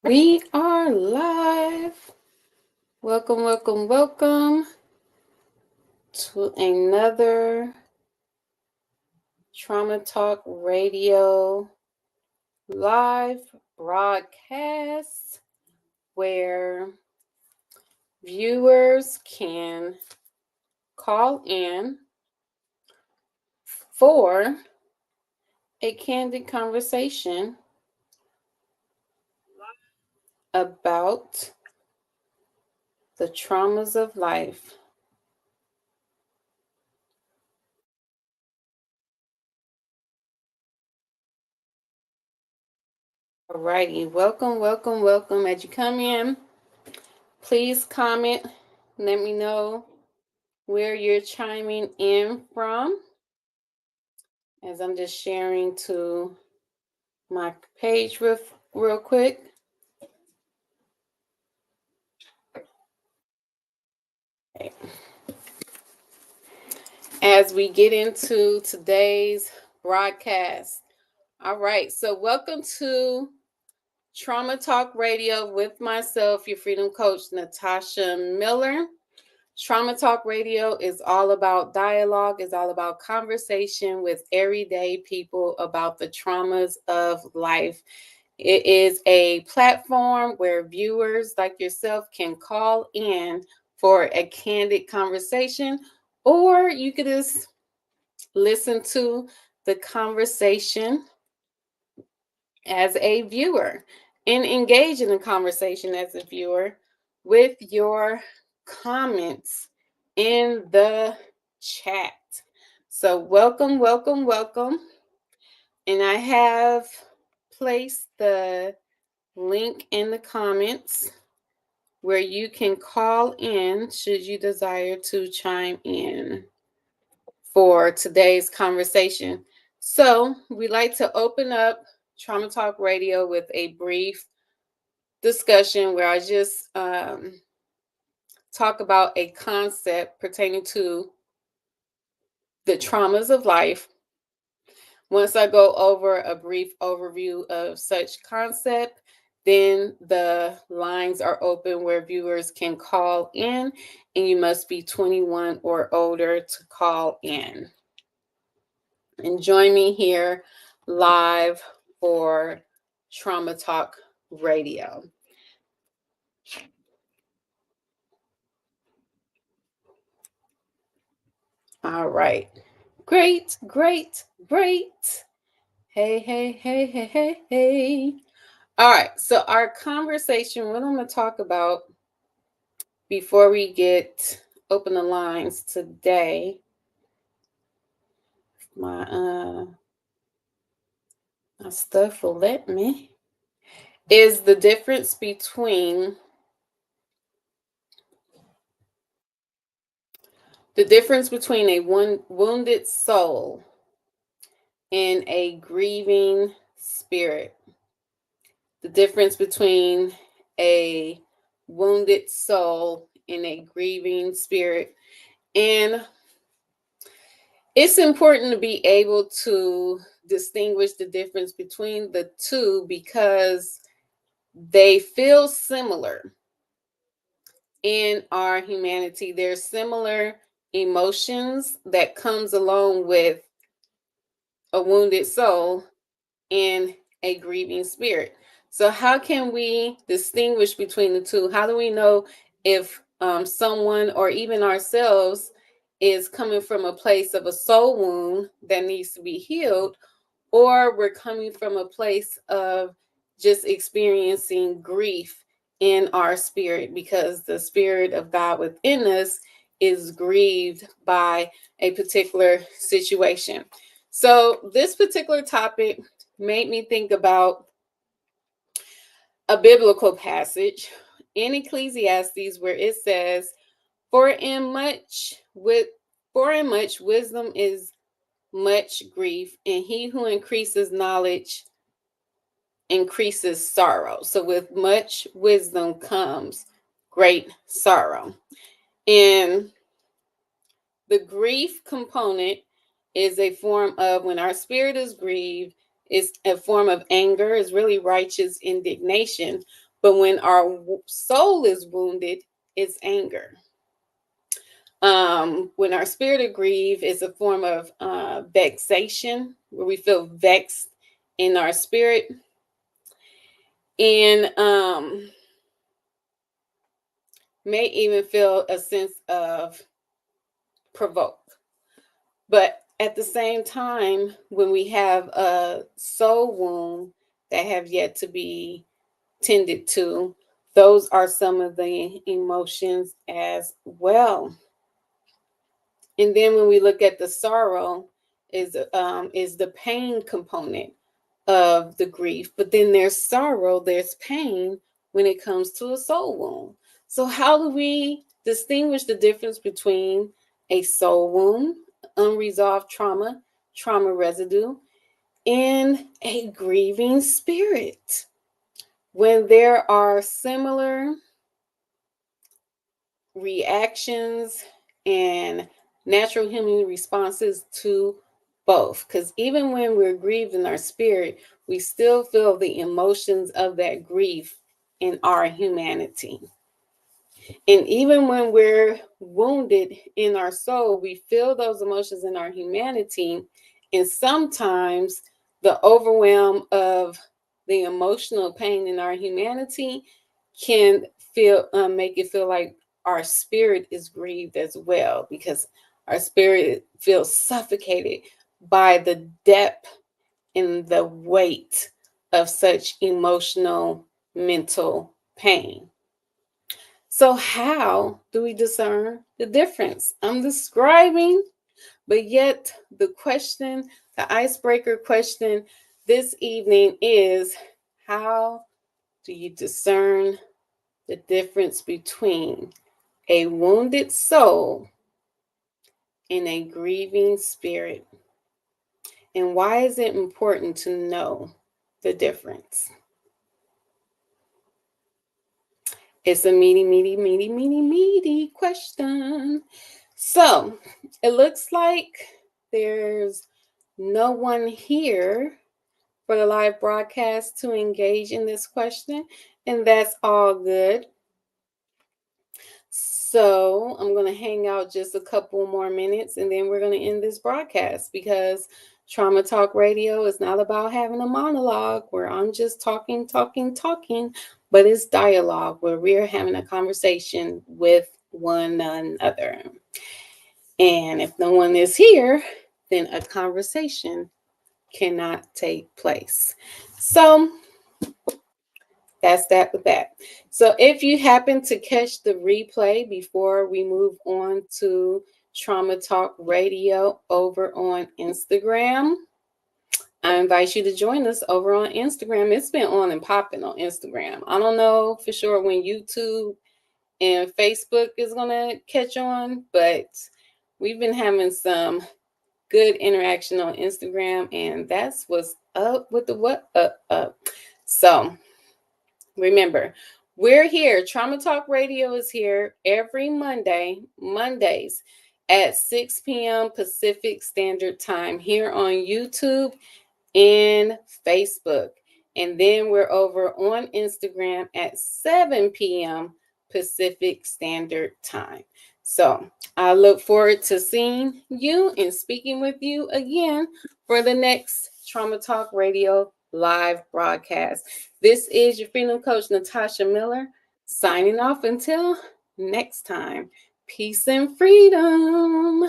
We are live. Welcome, welcome, welcome to another Trauma Talk Radio live broadcast where viewers can call in for a candid conversation about the traumas of life. Alrighty, welcome, welcome, welcome. As you come in, please comment. Let me know where you're chiming in from, as I'm just sharing to my page real quick. Okay. As we get into today's broadcast. All right, so welcome to Trauma Talk Radio with myself, your freedom coach, Nataushia Miller. Trauma Talk Radio is all about dialogue, is all about conversation with everyday people about the traumas of life. It is a platform where viewers like yourself can call in for a candid conversation, or you could just listen to the conversation as a viewer and engage in the conversation as a viewer with your comments in the chat. So welcome, welcome, welcome. And I have placed the link in the comments where you can call in should you desire to chime in for today's conversation. So we like to open up Trauma Talk Radio with a brief discussion where I just talk about a concept pertaining to the traumas of life. Once I go over a brief overview of such concept, then the lines are open where viewers can call in, and you must be 21 or older to call in. And join me here live for Trauma Talk Radio. All right. Great, great, great. Hey, hey, hey, hey, hey, hey. All right. So, our conversation, what I'm going to talk about before we open the lines today, my stuff will let me, is the difference between a wounded soul and a grieving spirit. The difference between a wounded soul and a grieving spirit. And it's important to be able to distinguish the difference between the two because they feel similar in our humanity. There's similar emotions that comes along with a wounded soul and a grieving spirit. So how can we distinguish between the two? How do we know if someone or even ourselves is coming from a place of a soul wound that needs to be healed, or we're coming from a place of just experiencing grief in our spirit because the spirit of God within us is grieved by a particular situation? So this particular topic made me think about a biblical passage in Ecclesiastes where it says, For in much wisdom is much grief, and he who increases knowledge increases sorrow. So with much wisdom comes great sorrow. And the grief component is a form of, when our spirit is grieved, is a form of anger, is really righteous indignation. But when our soul is wounded, it's anger. When our spirit of grief is a form of vexation, where we feel vexed in our spirit, and may even feel a sense of provoke. But at the same time, when we have a soul wound that have yet to be tended to, those are some of the emotions as well. And then when we look at the sorrow, is the pain component of the grief. But then there's sorrow, there's pain when it comes to a soul wound. So how do we distinguish the difference between a soul wound, unresolved trauma, trauma residue, and a grieving spirit? When there are similar reactions and natural human responses to both, because even when we're grieved in our spirit, we still feel the emotions of that grief in our humanity. And even when we're wounded in our soul, we feel those emotions in our humanity. And sometimes the overwhelm of the emotional pain in our humanity can make it feel like our spirit is grieved as well, because our spirit feels suffocated by the depth and the weight of such emotional, mental pain. So, how do we discern the difference? I'm describing, but yet the question, the icebreaker question this evening is, how do you discern the difference between a wounded soul and a grieving spirit? And why is it important to know the difference? It's a meaty question. So it looks like there's no one here for the live broadcast to engage in this question, and that's all good. So I'm going to hang out just a couple more minutes and then we're going to end this broadcast, because Trauma Talk Radio is not about having a monologue where I'm just talking, but it's dialogue where we're having a conversation with one another. And if no one is here, then a conversation cannot take place. So that's that with that. So if you happen to catch the replay before we move on to Trauma Talk Radio over on Instagram, I invite you to join us over on Instagram. It's been on and popping on Instagram. I don't know for sure when YouTube and Facebook is going to catch on, but we've been having some good interaction on Instagram, and that's what's up with the what up. So remember, we're here. Trauma Talk Radio is here every Mondays at 6 p.m. Pacific Standard Time here on YouTube and Facebook. And then we're over on Instagram at 7 p.m. Pacific Standard Time. So I look forward to seeing you and speaking with you again for the next Trauma Talk Radio live broadcast. This is your freedom coach, Nataushia Miller, signing off until next time. Peace and freedom.